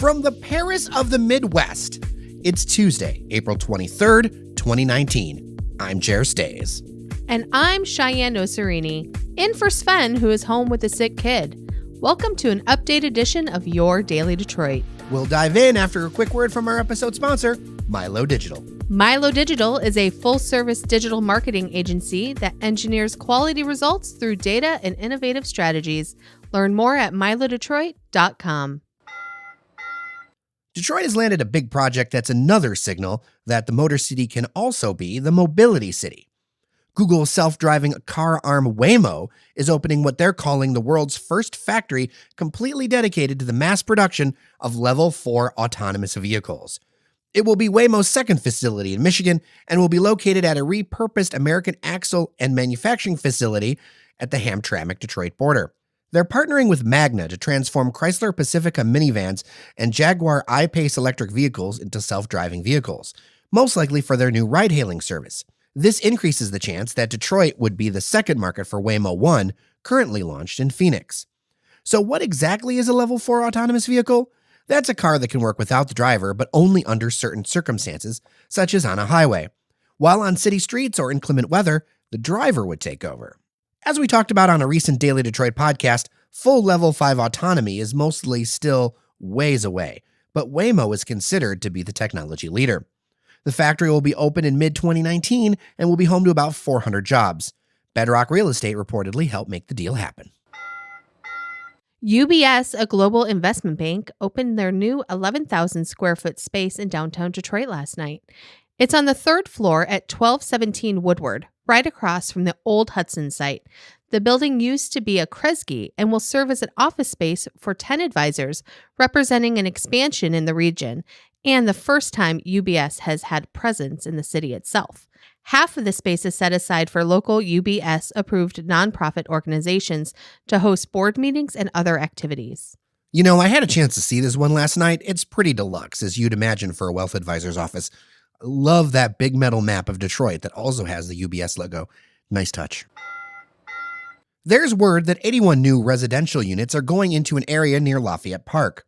From the Paris of the Midwest, it's Tuesday, April 23rd, 2019. I'm Jer Stays. And I'm Cheyenne Oserini, in for Sven, who is home with a sick kid. Welcome to an update edition of Your Daily Detroit. We'll dive in after a quick word from our episode sponsor, Milo Digital. Milo Digital is a full-service digital marketing agency that engineers quality results through data and innovative strategies. Learn more at milodetroit.com. Detroit has landed a big project that's another signal that the Motor City can also be the Mobility City. Google's self-driving car arm Waymo is opening what they're calling the world's first factory completely dedicated to the mass production of Level 4 autonomous vehicles. It will be Waymo's second facility in Michigan and will be located at a repurposed American axle and manufacturing facility at the Hamtramck Detroit border. They're partnering with Magna to transform Chrysler Pacifica minivans and Jaguar I-Pace electric vehicles into self-driving vehicles, most likely for their new ride-hailing service. This increases the chance that Detroit would be the second market for Waymo One, currently launched in Phoenix. So what exactly is a Level 4 autonomous vehicle? That's a car that can work without the driver, but only under certain circumstances, such as on a highway. While on city streets or inclement weather, the driver would take over. As we talked about on a recent Daily Detroit podcast, full Level 5 autonomy is mostly still ways away, but Waymo is considered to be the technology leader. The factory will be open in mid-2019 and will be home to about 400 jobs. Bedrock Real Estate reportedly helped make the deal happen. UBS, a global investment bank, opened their new 11,000 square foot space in downtown Detroit last night. It's on the third floor at 1217 Woodward, right across from the old Hudson site. The building used to be a Kresge and will serve as an office space for 10 advisors, representing an expansion in the region, and the first time UBS has had presence in the city itself. Half of the space is set aside for local UBS-approved nonprofit organizations to host board meetings and other activities. You know, I had a chance to see this one last night. It's pretty deluxe, as you'd imagine for a wealth advisor's office. I love that big metal map of Detroit that also has the UBS logo. Nice touch. There's word that 81 new residential units are going into an area near Lafayette Park.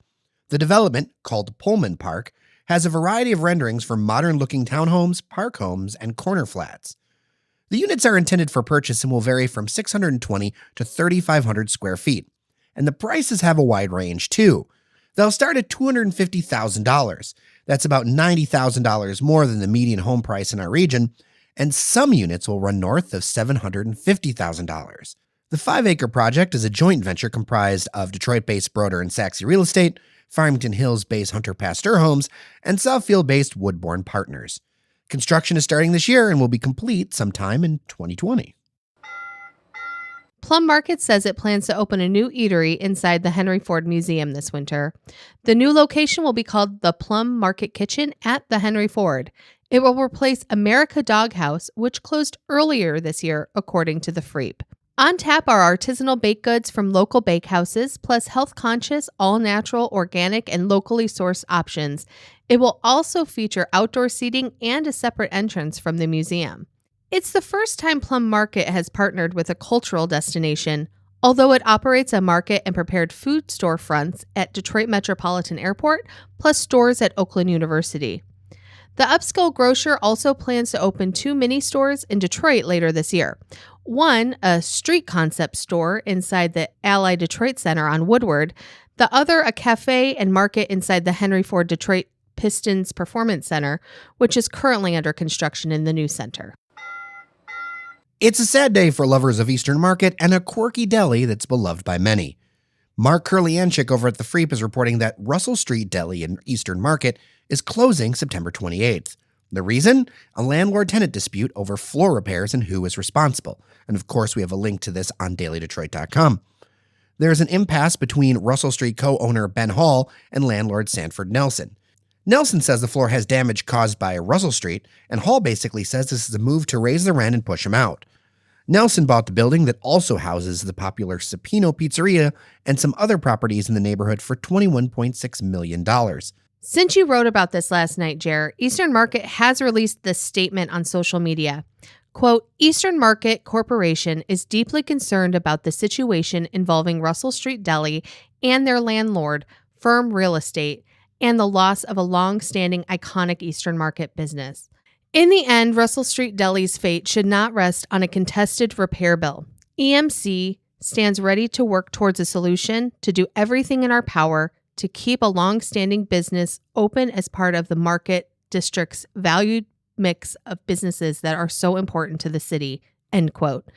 The development, called Pullman Parc, has a variety of renderings for modern-looking townhomes, park homes, and corner flats. The units are intended for purchase and will vary from 620 to 3,500 square feet, and the prices have a wide range too. They'll start at $250,000. That's about $90,000 more than the median home price in our region, and some units will run north of $750,000. The 5-acre project is a joint venture comprised of Detroit-based Broder and Sachse Real Estate, Farmington Hills-based Hunter Pasteur Homes, and Southfield-based Woodborn Partners. Construction is starting this year and will be complete sometime in 2020. Plum Market says it plans to open a new eatery inside the Henry Ford Museum this winter. The new location will be called the Plum Market Kitchen at the Henry Ford. It will replace America Doghouse, which closed earlier this year, according to the Freep. On tap are artisanal baked goods from local bakehouses, plus health-conscious, all-natural, organic, and locally sourced options. It will also feature outdoor seating and a separate entrance from the museum. It's the first time Plum Market has partnered with a cultural destination, although it operates a market and prepared food storefronts at Detroit Metropolitan Airport, plus stores at Oakland University. The upscale grocer also plans to open 2 mini stores in Detroit later this year. One, a street concept store inside the Ally Detroit Center on Woodward. The other, a cafe and market inside the Henry Ford Detroit Pistons Performance Center, which is currently under construction in the new center. It's a sad day for lovers of Eastern Market and a quirky deli that's beloved by many. Mark Kurlianchik over at the Freep is reporting that Russell Street Deli in Eastern Market is closing September 28th. The reason? A landlord-tenant dispute over floor repairs and who is responsible. And of course, we have a link to this on dailydetroit.com. There's an impasse between Russell Street co-owner Ben Hall and landlord Sanford Nelson. Nelson says the floor has damage caused by Russell Street, and Hall basically says this is a move to raise the rent and push him out. Nelson bought the building that also houses the popular Sapino Pizzeria and some other properties in the neighborhood for $21.6 million. Since you wrote about this last night, Jer, Eastern Market has released this statement on social media. Quote, Eastern Market Corporation is deeply concerned about the situation involving Russell Street Deli and their landlord, Firm Real Estate, and the loss of a long-standing iconic Eastern Market business. In the end, Russell Street Deli's fate should not rest on a contested repair bill. EMC stands ready to work towards a solution to do everything in our power to keep a long-standing business open as part of the Market District's valued mix of businesses that are so important to the city, end quote.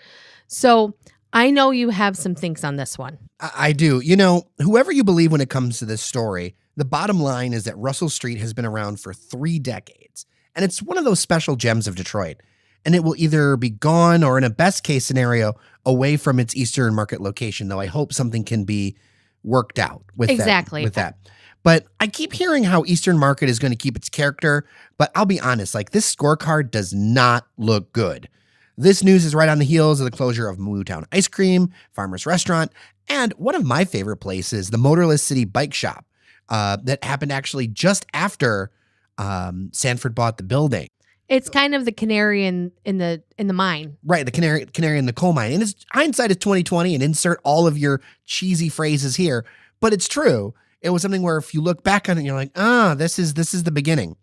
So I know you have some things on this one. I do. You know, whoever you believe when it comes to this story, the bottom line is that Russell Street has been around for 3 decades. And it's one of those special gems of Detroit. And it will either be gone or, in a best case scenario, away from its Eastern Market location, though I hope something can be worked out with that. But I keep hearing how Eastern Market is going to keep its character, but I'll be honest, like, this scorecard does not look good. This news is right on the heels of the closure of Mootown Ice Cream, Farmer's Restaurant, and one of my favorite places, the Motorless City Bike Shop, that happened actually just after Sanford bought the building. It's kind of the canary in the mine. Right, the canary in the coal mine. And it's hindsight is 2020, and insert all of your cheesy phrases here, but it's true. It was something where if you look back on it, you're like, this is the beginning.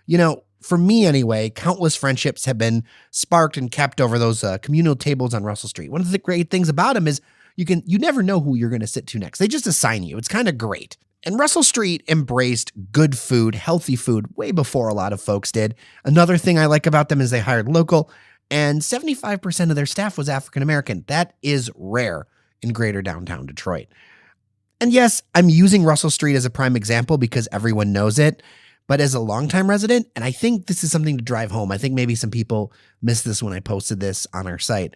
You know, for me anyway, countless friendships have been sparked and kept over those communal tables on Russell Street. One of the great things about them is you never know who you're going to sit to next. They just assign you. It's kind of great. And Russell Street embraced good food, healthy food, way before a lot of folks did. Another thing I like about them is they hired local, and 75% of their staff was African American. That is rare in greater downtown Detroit. And yes, I'm using Russell Street as a prime example because everyone knows it, but as a longtime resident, and I think this is something to drive home, I think maybe some people missed this when I posted this on our site.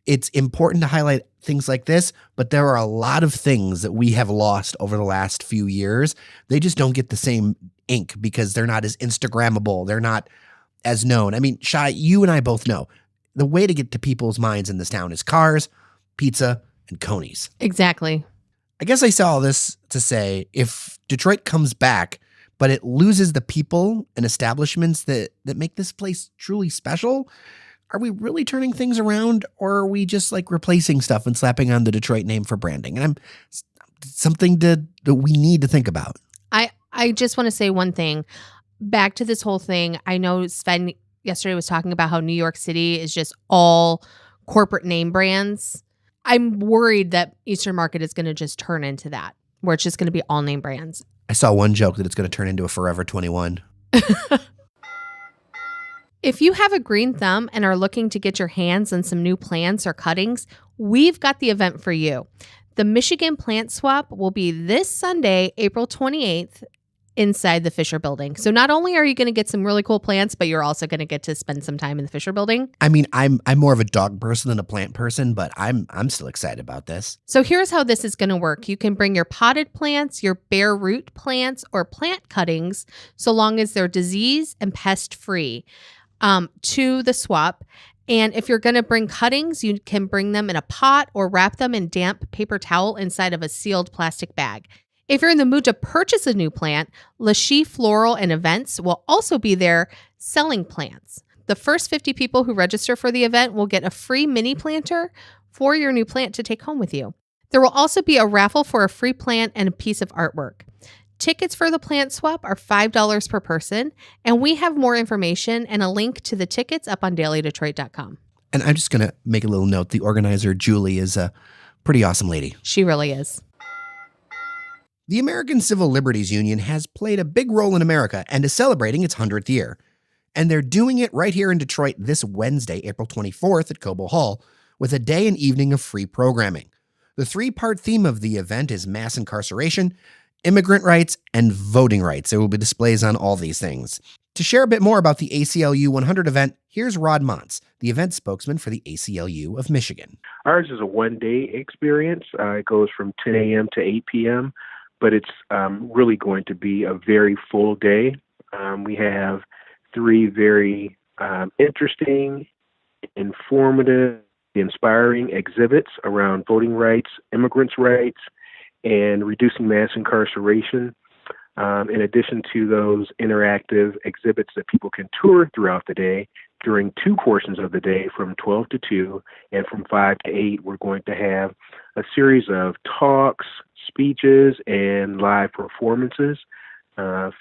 It's important to highlight things like this, but there are a lot of things that we have lost over the last few years. They just don't get the same ink because they're not as Instagrammable. They're not as known. I mean, Shai, you and I both know the way to get to people's minds in this town is cars, pizza, and Coney's. Exactly. I guess I say all this to say, if Detroit comes back, but it loses the people and establishments that make this place truly special, are we really turning things around, or are we just like replacing stuff and slapping on the Detroit name for branding? And something that we need to think about. I just want to say one thing. Back to this whole thing, I know Sven yesterday was talking about how New York City is just all corporate name brands. I'm worried that Eastern Market is going to just turn into that, where it's just going to be all name brands. I saw one joke that it's going to turn into a Forever 21. If you have a green thumb and are looking to get your hands on some new plants or cuttings, we've got the event for you. The Michigan Plant Swap will be this Sunday, April 28th, inside the Fisher Building. So not only are you going to get some really cool plants, but you're also going to get to spend some time in the Fisher Building. I mean, I'm more of a dog person than a plant person, but I'm still excited about this. So here's how this is going to work. You can bring your potted plants, your bare root plants, or plant cuttings, so long as they're disease and pest free, to the swap. And if you're going to bring cuttings, you can bring them in a pot or wrap them in damp paper towel inside of a sealed plastic bag. If you're in the mood to purchase a new plant, Lachey Floral and Events will also be there selling plants. The first 50 people who register for the event will get a free mini planter for your new plant to take home with you. There will also be a raffle for a free plant and a piece of artwork. Tickets for the plant swap are $5 per person, and we have more information and a link to the tickets up on dailydetroit.com. And I'm just going to make a little note. The organizer, Julie, is a pretty awesome lady. She really is. The American Civil Liberties Union has played a big role in America and is celebrating its 100th year. And they're doing it right here in Detroit this Wednesday, April 24th at Cobo Hall, with a day and evening of free programming. The 3-part theme of the event is mass incarceration, immigrant rights, and voting rights. There will be displays on all these things. To share a bit more about the ACLU 100 event, here's Rod Montz, the event spokesman for the ACLU of Michigan. Ours is a one-day experience. It goes from 10 a.m. to 8 p.m., but it's really going to be a very full day. We have 3 very interesting, informative, inspiring exhibits around voting rights, immigrants' rights, and reducing mass incarceration. In addition to those interactive exhibits that people can tour throughout the day, during 2 portions of the day from 12 to 2 and from 5 to 8, we're going to have a series of talks, speeches, and live performances.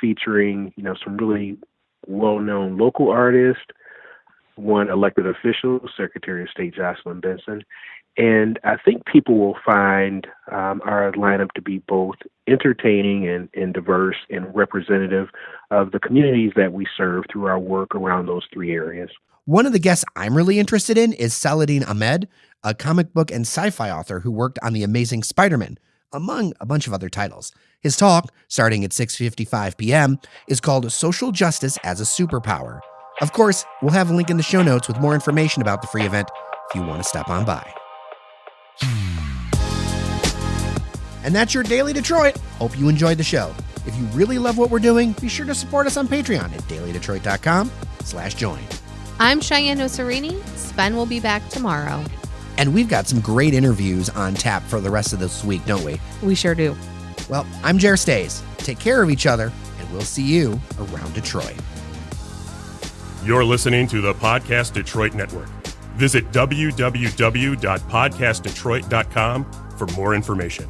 featuring, some really well-known local artists, one elected official, Secretary of State Jocelyn Benson. And I think people will find our lineup to be both entertaining and diverse and representative of the communities that we serve through our work around those three areas. One of the guests I'm really interested in is Saladin Ahmed, a comic book and sci-fi author who worked on The Amazing Spider-Man, among a bunch of other titles. His talk, starting at 6:55 p.m., is called Social Justice as a Superpower. Of course, we'll have a link in the show notes with more information about the free event if you want to stop on by. And that's your Daily Detroit. Hope you enjoyed the show. If you really love what we're doing, be sure to support us on Patreon at dailydetroit.com/join. I'm Cheyenne Oserini. Sven will be back tomorrow. And we've got some great interviews on tap for the rest of this week, don't we? We sure do. Well, I'm Jer Stays. Take care of each other, and we'll see you around Detroit. You're listening to the Podcast Detroit Network. Visit www.podcastdetroit.com for more information.